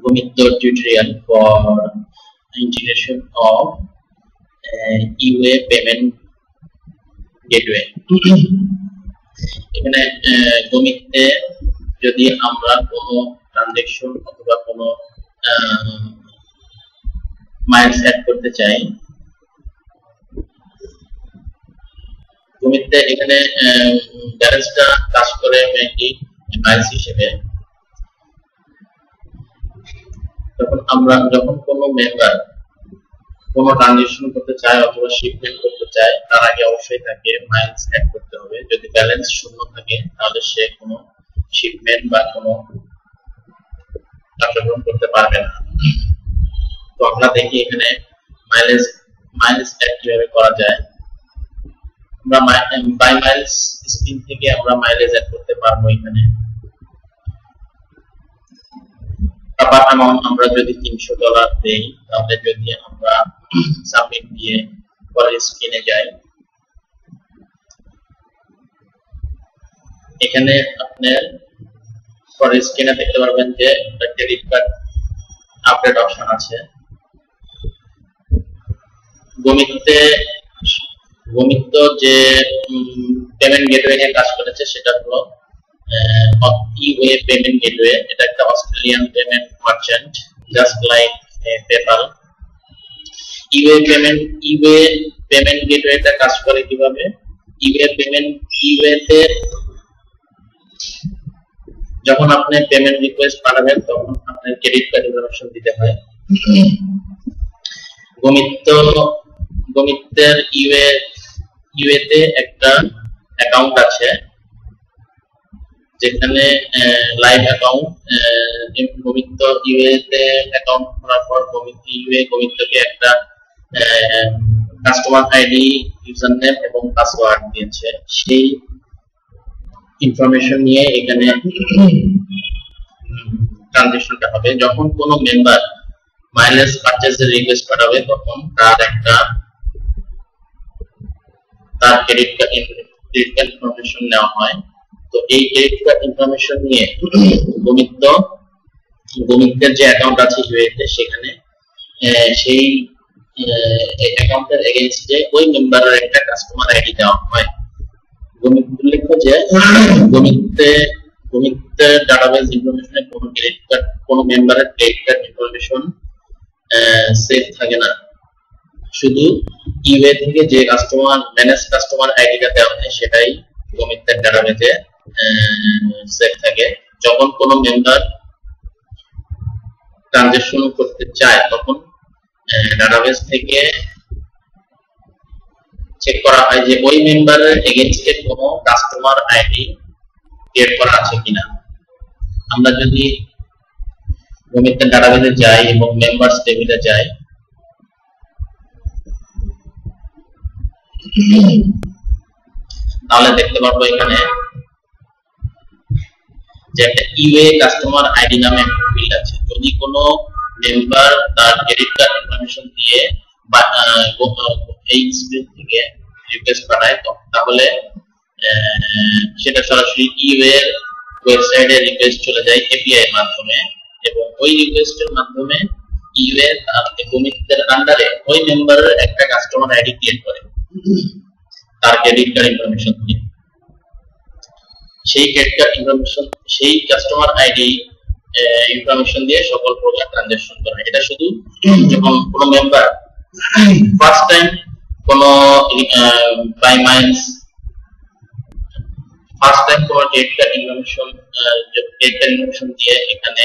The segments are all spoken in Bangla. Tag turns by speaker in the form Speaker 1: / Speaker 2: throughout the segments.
Speaker 1: Gomitto tutorial for integration of UA payment gateway. এখানে গমিতে যদি আমরা কোনো ট্রানজাকশন অথবা কোনো মাইলস অ্যাড করতে চাই, গমিতে এখানে ব্যালেন্সটা কাজ করে মেইনলি মাইলস হিসেবে। যখন কোনো মেম্বার কোনো ট্রানজাকশন করতে চায় অথবা শিপমেন্ট করতে চায়, তার আগে অবশ্যই তাকে মাইলস অ্যাড করতে হবে। যদি ব্যালেন্স শূন্য থাকে তাহলে সে কোনো শিপমেন্ট বা কোনো কার্যক্রম করতে পারবে না। তো আমরা দেখি এখানে মাইলস অ্যাড কিভাবে করা যায়। আমরা বাই মাইলস স্ক্রিন থেকে আমরা মাইলেজ অ্যাড করতে পারবো। এখানে টাকার অ্যামাউন্ট আমরা যদি $300 দেই, তাহলে যদি আমরা সাবমিট দিয়ে পরে স্ক্রিনে যাই, এখানে আপনার পরে স্ক্রিনে দেখতে পারবেন যে ক্রেডিট কার্ড আপডেট অপশন আছে। গমিত্ত যে পেমেন্ট গেটওয়ে নিয়ে কাজ করেছে সেটা হলো ইওয়ে পেমেন্ট গেটওয়ে। এটা একটা Australian payment merchant, just like PayPal. EWay payment গেটওয়েটা কাজ করে কিভাবে? ইওয়েতে যখন আপনি পেমেন্ট রিকোয়েস্ট পাঠাবেন তখন আপনার ক্রেডিট কার্ড ইনফরমেশন দিতে হয়। গমিত্তের ইওয়েতে একটা অ্যাকাউন্ট আছে, যেখানে লাইভ অ্যাকাউন্ট। গমিত্ত ইওয়েতে অ্যাকাউন্ট করার পর গমিত্তকে একটা কাস্টমার আইডি, ইউজার নেম এবং পাসওয়ার্ড দিয়েছে। সেই ইনফরমেশন নিয়ে এখানে ট্রানজাকশনটা হবে। যখন কোনো মেম্বার মাইলেজ পারচেজের রিকোয়েস্ট পাঠাবে তখন তার ক্রেডিট কার্ড ইনফরমেশন নেওয়া হয়। তো এই ক্রেডিট কার্ড ইনফরমেশন নিয়ে গমিত্তের যে অ্যাকাউন্ট আছে ইউএতে, সেখানে সেই অ্যাকাউন্টের এগেইনস্টে ওই মেম্বারের একটা কাস্টমার আইডি দেওয়া হয়। উল্লেখ্য যে গমিত্তের ডাটাবেস ইনফরমেশনে কোনো মেম্বারের ক্রেডিট কার্ড ইনফরমেশন সেভ থাকে না, শুধু ইওয়ে থেকে যে ম্যানেজ কাস্টমার আইডিটা দেওয়া হয় সেটাই গমিত্তের ডাটাবেসে সেভ থাকে। যখন কোনো মেম্বার ট্রানজাকশন করতে চায় তখন ডাটাবেস থেকে চেক করা হয় যে ওই মেম্বারের এগেইনস্টে কোনো কাস্টমার আইডি ক্রিয়েট করা আছে কিনা। আমরা যদি গমিত্তের ডাটাবেসে যাই এবং মেম্বারস টেবিলে যাই, তাহলে দেখতে পারবো এখানে যে একটা ইওয়ে কাস্টমার আইডি নামে একটা ফিল্ড আছে। যদি কোনো মেম্বার তার ক্রেডিট কার্ড ইনফরমেশন দিয়ে এই স্ক্রিন থেকে রিকোয়েস্ট পাঠায়, তাহলে সেটা সরাসরি ইওয়ে এর ওয়েবসাইটে রিকোয়েস্ট চলে যায় এপিআই এর মাধ্যমে, এবং ওই রিকোয়েস্টের মাধ্যমে ইওয়ে গমিত্তের আন্ডারে ওই মেম্বারের একটা কাস্টমার আইডি ক্রিয়েট করে তার ক্রেডিট কার্ড ইনফরমেশন দিয়ে। সেই ক্রেডিট কার্ড ইনফরমেশন, সেই কাস্টমার আইডি ইনফরমেশন দিয়ে সকল প্রকার ট্রানজাকশন করা হয়। এটা শুধু যখন কোনো মেম্বার ফার্স্ট টাইম কোনো বাই মাইলস কোনো ক্রেডিট কার্ড ইনফরমেশন দিয়ে এখানে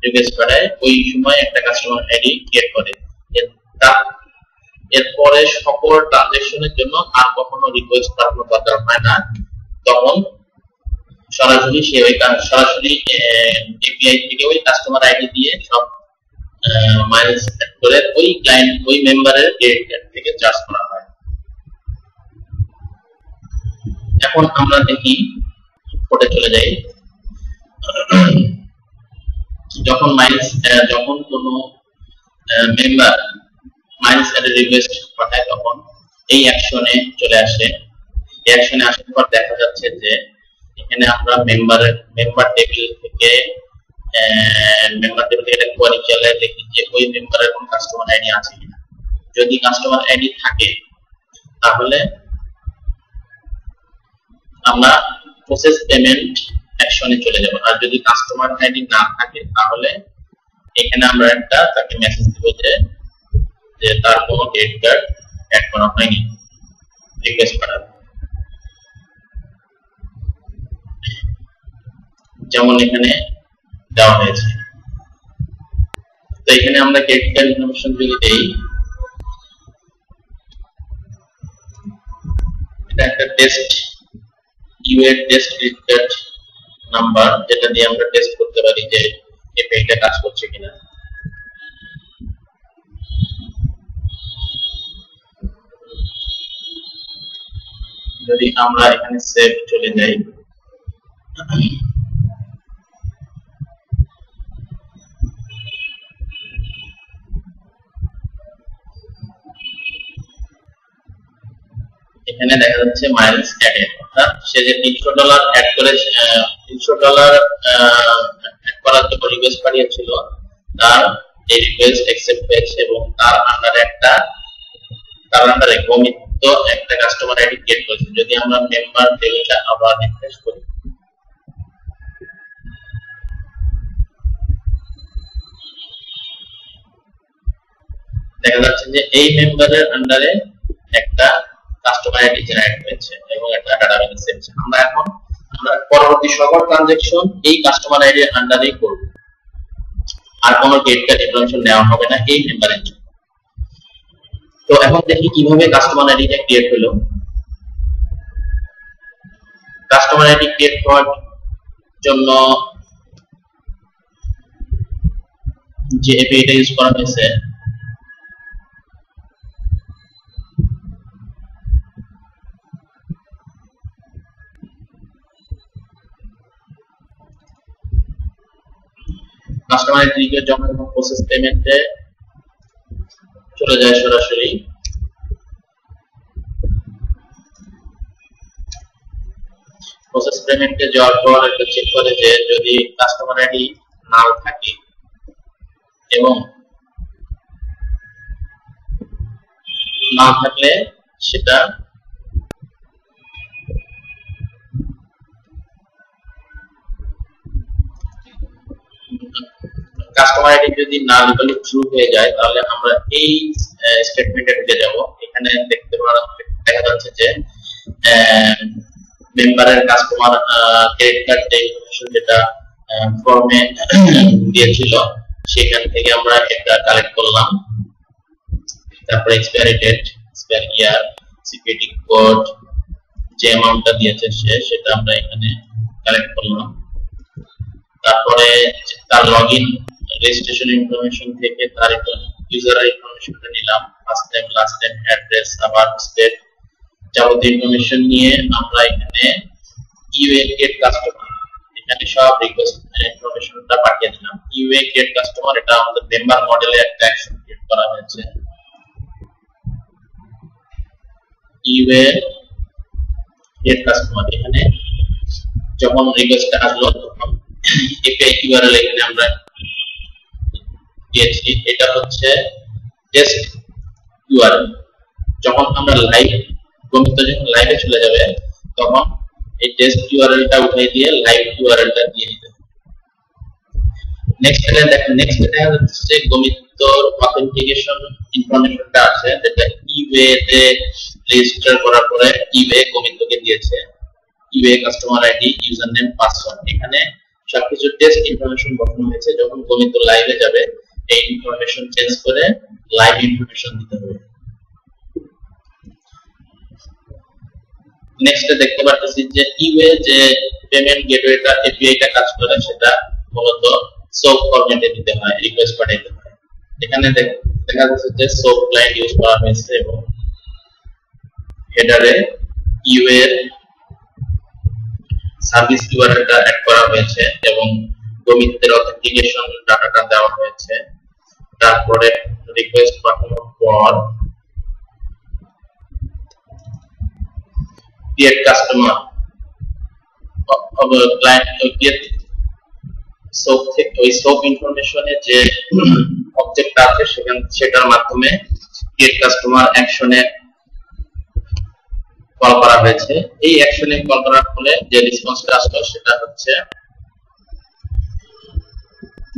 Speaker 1: রিকোয়েস্ট পাঠায়, ওই সময় একটা কাস্টমার আইডি ক্রিয়েট করে। এরপরে সকল ট্রানজাকশনের জন্য আর কখনো রিকোয়েস্ট পাঠানোর দরকার হয় না। তখন সরাসরি এপিআই থেকে ওই কাস্টমার আইডি দিয়ে সব মাইলস সেট করে ওই মেম্বারের ক্রেডিট কার্ড থেকে চার্জ করা হয়। এখন আমরা দেখি, কোডে চলে যাই। যখন কোনো মেম্বার মাইলস এর রিকোয়েস্ট পাঠায় তখন এই অ্যাকশনে চলে আসে। এই অ্যাকশনে আসার পর দেখা যাচ্ছে যে এখানে আমরা মেম্বার টেবিল থেকে মেম্বার টেবিল থেকে কোয়ারি চালায় দেখি যে ওই মেম্বারের কোন কাস্টমার আইডি আছে কিনা। যদি কাস্টমার আইডি থাকে তাহলে আমরা প্রসেস পেমেন্ট অ্যাকশনে চলে যাব। আর যদি কাস্টমার আইডি না থাকে তাহলে এখানে আমরা একটা তাকে মেসেজ দেব যে তার কোনো ক্রেডিট কার্ড অ্যাড করা হয়নি, রিকোয়েস্ট করা। যেমন এখানে দেওয়া হয়েছে। তো এখানে আমরা ক্রেডিট কার্ড ইনফরমেশন যদি দেই, এটা একটা টেস্ট ইউএর টেস্ট ক্রেডিট কার্ড নাম্বার, যেটা দিয়ে আমরা টেস্ট করতে পারি যে এপিআইটা কাজ করছে কিনা। যদি আমরা এখানে সেভ চলে যাই, এখানে দেখা যাচ্ছে মাইলস অ্যাডেড, অর্থাৎ সে যে $300 অ্যাড করে $300 অ্যাড করার জন্য রিকোয়েস্ট পাঠিয়েছিল, তার এই রিকোয়েস্ট অ্যাকসেপ্ট হয়েছে এবং তার আন্ডারে গমিত একটা কাস্টমার আইডি ক্রিয়েট করেছে। যদি আমরা মেম্বার টেবিলটা আবার রিফ্রেশ করি, দেখা যাচ্ছে যে এই মেম্বারের আন্ডারে একটা কাস্টমার আইডি জেনারেট হয়েছে এবং একটা ডাটাবেসে সেভ হয়েছে। আমরা পরবর্তী সকল ট্রানজাকশন এই কাস্টমার আইডির আন্ডারেই করব, আর কোনো ক্রেডিট কার্ড ইনফরমেশন নেওয়া হবে না এই মেম্বারের জন্য। তো এখন দেখি কিভাবে কাস্টমার আইডিটা ক্রিয়েট হলো। কাস্টমার আইডি ক্রিয়েট হওয়ার জন্য যে এপিআইটা ইউজ করা হয়েছে, কাস্টমার আইডি যখন প্রসেস পেমেন্টে চলে যায় সরাসরি, প্রসেস পেমেন্টে যাওয়ার পর এটা চেক করে যে যদি কাস্টমার আইডি নাল থাকে এবং না থাকলে সেটা কাস্টমার আইডি যদি নাল ভ্যালু ট্রু হয়ে যায় তাহলে আমরা এই স্টেটমেন্টে ঢুকে যাব। এখানে দেখা যাচ্ছে যে মেম্বারের কাস্টমার ক্রেডিট কার্ড ইনফরমেশন যেটা ফর্মে দিয়েছিল সেখান থেকে আমরা একটা কালেক্ট করলাম। তারপরে এক্সপায়ারি ডেট, এক্সপায়ারি ইয়ার, সিকিউরিটি কোড, যে অ্যামাউন্টটা দিয়েছে সেটা আমরা এখানে কালেক্ট করলাম। তারপরে তার লগইন রেজিস্ট্রেশন ইনফরমেশন থেকে তার ইউজার ইনফরমেশনটা নিলাম, first name, last name, address, আবার স্টেট, যাবতীয় ইনফরমেশন নিয়ে আমরা এখানে ইউএ গেট কাস্টমার, এখানে সব রিকোয়েস্ট ইনফরমেশনটা পাঠিয়ে দিলাম। ইউএ গেট কাস্টমার এটা আমাদের মেম্বার মডেলে একটা অ্যাকশন ক্রিয়েট করা হয়েছে। ইউএ গেট কাস্টমার এখানে যখন রিকোয়েস্টটা আসলো তখন এপিআই ইউআরএল এখানে আমরা দিয়েছি। এটা হচ্ছে টেস্ট ইউআরএল। যখন আমরা গমিত যখন লাইভে চলে যাবে তখন এই টেস্ট ইউআরএলটা উঠিয়ে দিয়ে লাইভ ইউআরএলটা দিয়ে দিতে হবে। নেক্সট দেখা যাচ্ছে গমিতর অথেন্টিকেশন ইনফরমেশনটা আছে, যেটা ইউএ তে রেজিস্টার করার পরে ইউএ গমিতকে দিয়েছে। UA customer ID, user name, password, এখানে সবকিছু টেস্ট ইনফরমেশন বসানো হয়েছে। যখন গমিত লাইভে যাবে এই ইনফরমেশন চেঞ্জ করে লাইভ ইনফরমেশন দিতে হবে। নেক্সট দেখতে পাচ্ছি যে ইউএ যে পেমেন্ট গেটওয়েটা এপিআইটা কাজ করে সেটা মূলত সোপ ফরম্যাটে দিতে হয়, রিকোয়েস্ট পাঠাইতে হয়। এখানে দেখা যাচ্ছে যে সোপ ক্লায়েন্ট ইউজ করা হয়েছে এবং হেডারে ইউএ এর সার্ভিস ইউআরএলটা অ্যাড করা হয়েছে এবং গমিতের অথেন্টিকেশন ডাটাটা দেওয়া হয়েছে। তারপরে রিকোয়েস্ট পাঠানোর পর ক্রিয়েট কাস্টমার ক্লায়েন্ট সোপ থেকে ওই সোপ ইনফরমেশনে যে অবজেক্ট আছে সেটার মাধ্যমে গেট কাস্টমার অ্যাকশনে কল করা হয়েছে। এই অ্যাকশনে কল করার ফলে যে রেসপন্সটা আসলো সেটা হচ্ছে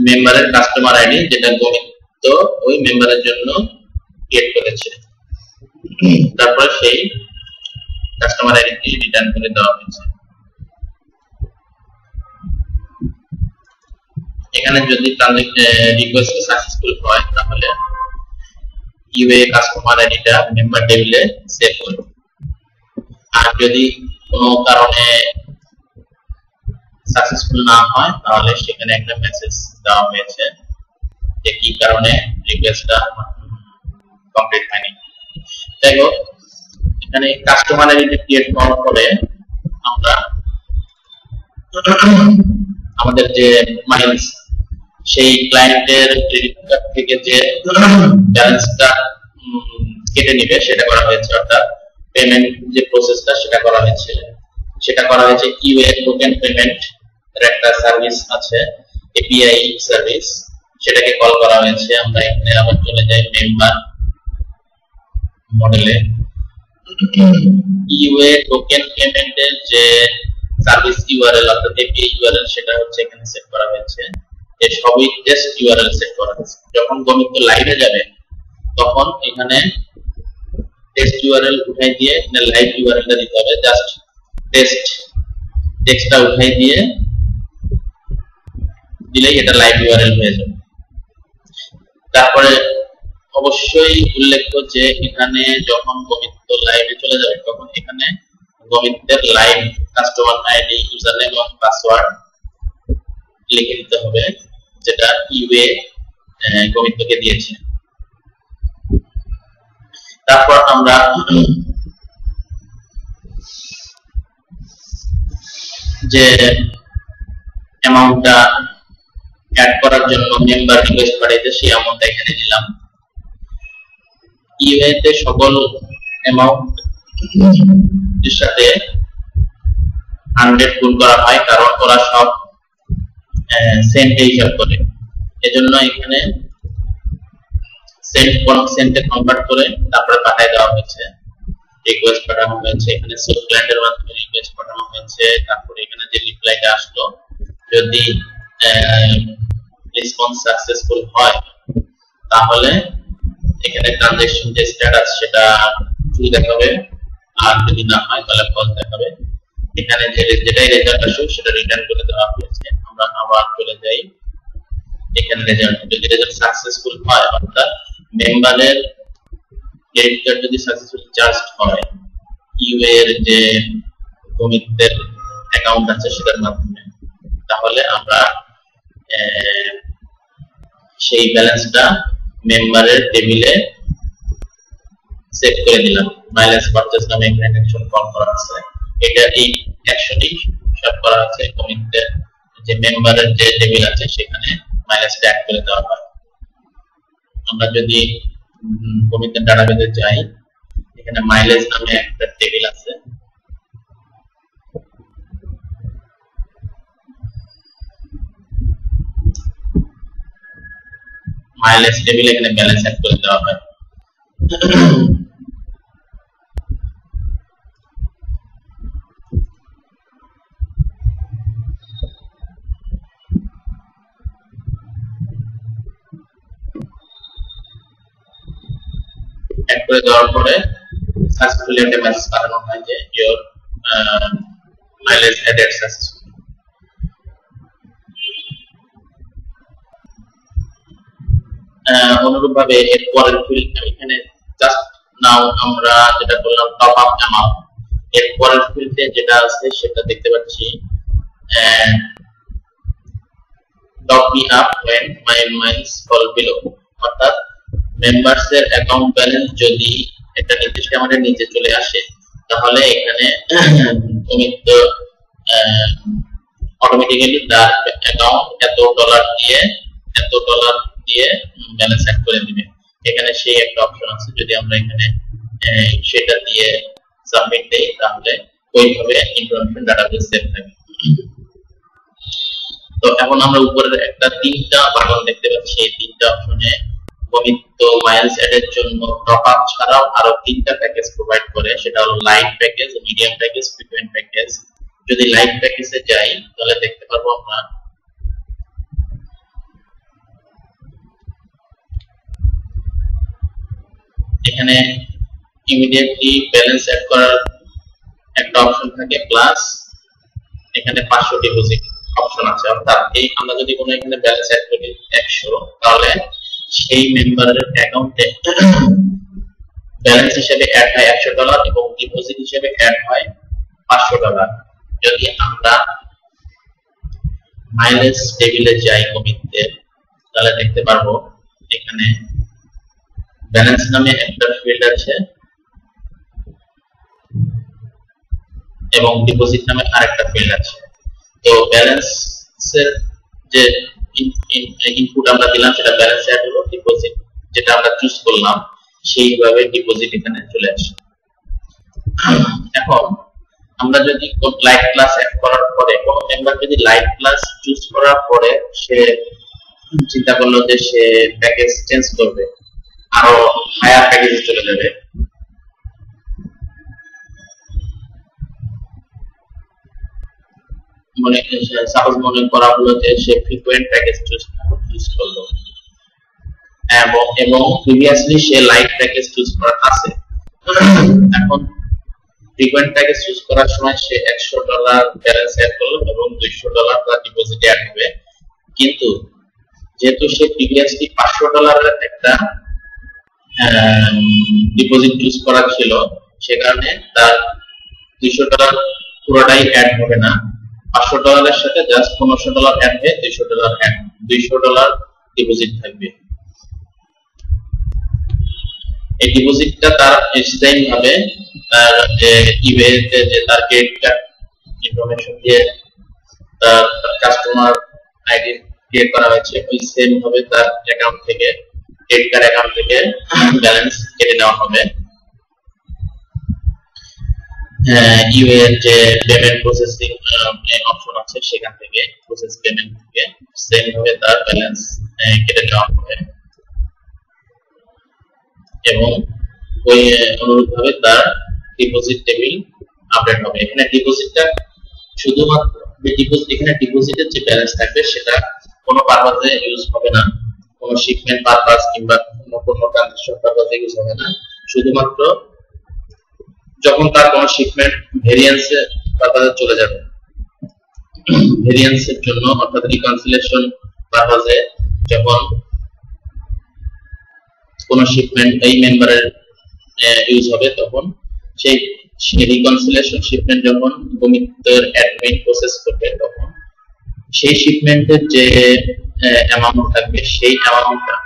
Speaker 1: মেম্বারের কাস্টমার আইডি, যেটা গোবিন্দ ওই মেম্বারের জন্য ক্রিয়েট করেছে। তারপরে সেই কাস্টমার আইডিটি রিটার্ন করে দেওয়া হয়েছে। এখানে যদি রিকোয়েস্ট সাকসেসফুল হয় তাহলে ইউএ কাস্টমার আইডিটা মেম্বার টেবিলে সেভ করবে। আর যদি কোনো কারণে সাকসেসফুল না হয় তাহলে সেখানে একটা মেসেজ দেওয়া হয়েছে যে কি কারণে রিকোয়েস্টটা কমপ্লিট হয়নি। যাই হোক, এখানে কাস্টমার আইডি ক্রিয়েট করার পরে আমরা আমাদের যে মাইলস সেই ক্লায়েন্টের ক্রেডিট কার্ড থেকে যে ব্যালেন্সটা কেটে নিবে সেটা করা হয়েছে, অর্থাৎ পেমেন্ট যে প্রসেসটা সেটা করা হয়েছে। ইউএ টোকেন পেমেন্ট এর একটা সার্ভিস আছে, এপিআই সার্ভিস, সেটাকে কল করা হয়েছে। আমরা এখানে আবার চলে যাই মেম্বার মডেলে। ইউএ টোকেন পেমেন্টের যে সার্ভিস ইউআরএল অর্থাৎ এপিআই ইউআরএল সেটা হচ্ছে এখানে সেট করা হয়েছে। এই সবই টেস্ট ইউআরএল সেট করা হয়েছে। যখন গমিত লাইভে যাবে তখন এখানে টেস্ট ইউআরএল উঠাই দিয়ে লাইভ ইউআরএলটা দিতে হবে। জাস্ট টেক্সটটা উঠাই দিয়ে দিলেই এটা লাইভ ইউআরএল হয়ে যাবে। তারপরে অবশ্যই উল্লেখ্য যে এখানে যখন গমিত লাইভে চলে যাবে তখন এখানে গমিতের live customer ID, user name এবং পাসওয়ার্ড লিখে দিতে হবে, যেটা ইউএ গমিতকে দিয়েছে। তারপর আমরা যে অ্যামাউন্টটা অ্যাড করার জন্য মেম্বার রিকোয়েস্ট পাঠাইতে সেই অ্যামাউন্টটা এখানে দিলাম। ইউএ তে সকল অ্যামাউন্ট এর সাথে 100 গুণ করা হয়, কারণ ওরা সব সেন্টে হিসাব করে। এজন্য এখানে সেন্টে কনভার্ট করে তারপরে পাঠিয়ে দেওয়া হয়েছে, রিকোয়েস্ট পাঠানো হয়েছে। এখানে সোপ ক্লায়েন্টের মাধ্যমে রিকোয়েস্ট পাঠানো হয়েছে। তারপরে এখানে যে রিপ্লাইটা আসলো, যদি রেসপন্স সাকসেসফুল হয় তাহলে এখানে ট্রানজাকশন যে স্ট্যাটাস সেটা ট্রু দেখাবে, আর যদি না হয় তাহলে ফলস দেখাবে। এখানে যেটাই রেজাল্ট আসুক সেটা রিটার্ন করে দেওয়া হয়েছে। আমরা আবার চলে যাই, এখানে রেজাল্ট যদি রেজাল্ট সাকসেসফুল হয় অর্থাৎ মেম্বারের ক্রেডিট কার্ড যদি সাকসেসফুলি চার্জ হয় ইউএ এর যে গমিতের অ্যাকাউন্ট আছে সেটার মাধ্যমে, তাহলে আমরা সেই ব্যালেন্সটা মেম্বারের টেবিলে সেভ করে দিলাম। মাইলেজ পারচেজ নামে এখানে অ্যাকশন কল করা আছে। এটা এই অ্যাকশনই সব করা আছে গমিতের যে মেম্বারের যে টেবিল আছে সেখানে মাইলেজটা অ্যাড করে দেওয়া হয়। আমরা যদি গমিতের ডাটাবেসে যাই, এখানে মাইলেজ নামে একটা টেবিল আছে। মাইলেজ টেবিলে এখানে ব্যালেন্স অ্যাড করে দেওয়া হয়। অ্যাড করে দেওয়ার পরে সাকসেসফুলি একটা মেসেজ পাঠানো হয় যে ইওর মাইলেজ অ্যাডেড সাকসেসফুলি। অনুরূপভাবে এর পরের ফিল্ড এখানে জাস্ট নাও আমরা যেটা করলাম টপ আপ অ্যামাউন্ট, এর পরের ফিল্ডে যেটা আছে সেটা দেখতে পাচ্ছি top me up when my miles fall below, অর্থাৎ মেম্বার্স এর অ্যাকাউন্ট ব্যালেন্স যদি একটা নির্দিষ্ট অ্যামাউন্টের নিচে চলে আসে তাহলে এখানে গমিত অটোমেটিক্যালি তার অ্যাকাউন্ট এত ডলার দিয়ে ব্যালেন্স অ্যাড করে দিবে। এখানে সেই একটা অপশন আছে, যদি আমরা এখানে সেটা দিয়ে সাবমিট দেই তাহলে ওইভাবে ইনফরমেশন ডাটাবেস সেভ থাকবে। তো এখন আমরা উপরের একটা তিনটা বাটন দেখতে পাচ্ছি। এই তিনটা অপশনে গমিত মাইলস এড এর জন্য টপ আপ ছাড়াও আরো তিনটা প্যাকেজ প্রোভাইড করে, সেটা হলো light package, medium package, frequent package. যদি লাইট প্যাকেজে যাই তাহলে দেখতে পারবো আমরা এখানে ইমিডিয়েটলি ব্যালেন্স অ্যাড করার একটা অপশন থাকে, প্লাস এখানে 500 ডিপোজিট অপশন আছে। অর্থাৎ এই আমরা যদি কোনো এখানে ব্যালেন্স অ্যাড করি 100, তাহলে সেই মেম্বারের অ্যাকাউন্টে ব্যালেন্স হিসেবে অ্যাড হয় $100 এবং ডিপোজিট হিসেবে অ্যাড হয় $500। যদি আমরা মাইলেজ টেবিলে যাই কমিতে, তাহলে দেখতে পারবো এখানে ব্যালেন্স নামে একটা ফিল্ড আছে এবং ডিপোজিট নামে আরেকটা ফিল্ড আছে। তো ব্যালেন্সের যে ইনপুট আমরা দিলাম সেটা ব্যালেন্স অ্যাড হলো, ডিপোজিট যেটা আমরা চুজ করলাম সেইভাবে ডিপোজিট এখানে চলে আসে। এখন আমরা যদি লাইট প্লাস অ্যাড করার পরে কোন মেম্বার যদি লাইট প্লাস চুজ করার পরে সে চিন্তা করলো যে সে প্যাকেজ চেঞ্জ করবে, আরো হায়ার প্যাকেজে চলে যাবে, সাপোজ মনে করা হলো যে সে ফ্রিকোয়েন্ট প্যাকেজ চুজ করলো এবং প্রিভিয়াসলি সে লাইট প্যাকেজ চুজ করা আছে। এখন ফ্রিকোয়েন্ট প্যাকেজ চুজ করার সময় সে $100 ব্যালেন্স অ্যাড করলো এবং $200 তার ডিপোজিটে অ্যাড হবে। কিন্তু যেহেতু সে প্রিভিয়াসলি $500 একটা ডিপোজিট চুজ করা ছিল, সে কারণে তার $200 পুরোটাই অ্যাড হবে না, $500 এর সাথে জাস্ট $1500 অ্যাড হয়ে $200 ডিপোজিট থাকবে। এই ডিপোজিটটা তার এক্সচেঞ্জ হবে তার যে ইবেতে যে তার ক্রেডিট কার্ড ইনফরমেশন দিয়ে তার কাস্টমার আইডি ক্রিয়েট করা হয়েছে, ওই সেম ভাবে তার অ্যাকাউন্ট থেকে ক্রেডিট কার্ড অ্যাকাউন্ট থেকে ব্যালেন্স কেটে নেওয়া হবে। ইউএর যে পেমেন্ট প্রসেসিং অপশন আছে সেখান থেকে প্রসেস পেমেন্ট থেকে সেম ভাবে তার ব্যালেন্স কেটে নেওয়া হবে এবং ওই অনুরূপভাবে তার ডিপোজিট টেবিল আপডেট হবে। এখানে ডিপোজিটটা শুধুমাত্র এখানে ডিপোজিটের যে ব্যালেন্স থাকবে সেটা কোনো পারপাসে ইউজ হবে না, কোনো শিপমেন্ট পারপাস কিংবা কোনো ট্রানজাকশন পারপাসে ইউজ হবে না। শুধুমাত্র যখন তার কোনো শিপমেন্ট ভেরিয়েন্সের পারপাসে চলে যাবে, ভেরিয়েন্সের জন্য অর্থাৎ রিকনসিলিয়েশন পারপাসে যখন কোন শিপমেন্ট এই মেম্বারের ইউজ হবে, তখন সেই রিকনসিলিয়েশন শিপমেন্ট যখন গমিতের অ্যাডমিন প্রসেস করবে, তখন সেই শিপমেন্টের যে অ্যামাউন্ট থাকবে সেই অ্যামাউন্টটা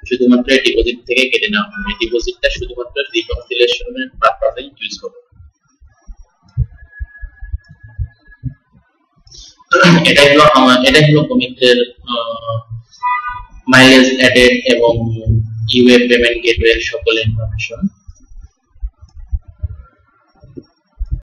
Speaker 1: শুধুমাত্র ডিপোজিট থেকে কেটে নেওয়া হবে। ডিপোজিটটা শুধুমাত্র রিকনসিলিয়েশনের পারপাসে ইউজ হবে। এটাই হলো গমিতের মাইলেজ অ্যাডেড এবং ইউএ পেমেন্ট গেটওয়ে সকল ইনফরমেশন।